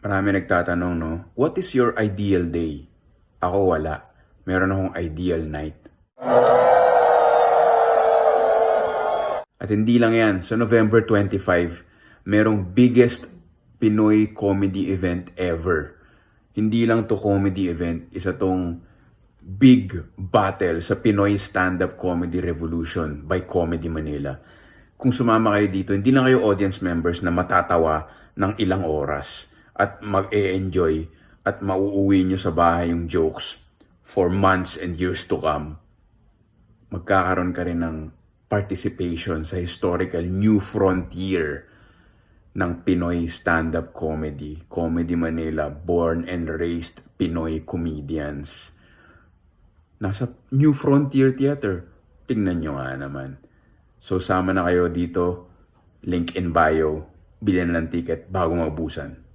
Marami nagtatanong, no? What is your ideal day? Ako wala. Meron akong ideal night. At hindi lang yan, sa November 25, merong biggest Pinoy comedy event ever. Hindi lang to comedy event, isa tong big battle sa Pinoy Stand-Up Comedy Revolution by Comedy Manila. Kung sumama kayo dito, hindi lang kayo audience members na matatawa ng ilang oras at mag-e-enjoy at mauuwi nyo sa bahay yung jokes for months and years to come. Magkakaroon ka rin ng participation sa historical new frontier ng Pinoy stand-up comedy. Comedy Manila, born and raised Pinoy comedians. Nasa New Frontier Theater. Tingnan nyo nga naman. So sama na kayo dito. Link in bio. Bilhin ng ticket bago mabusan.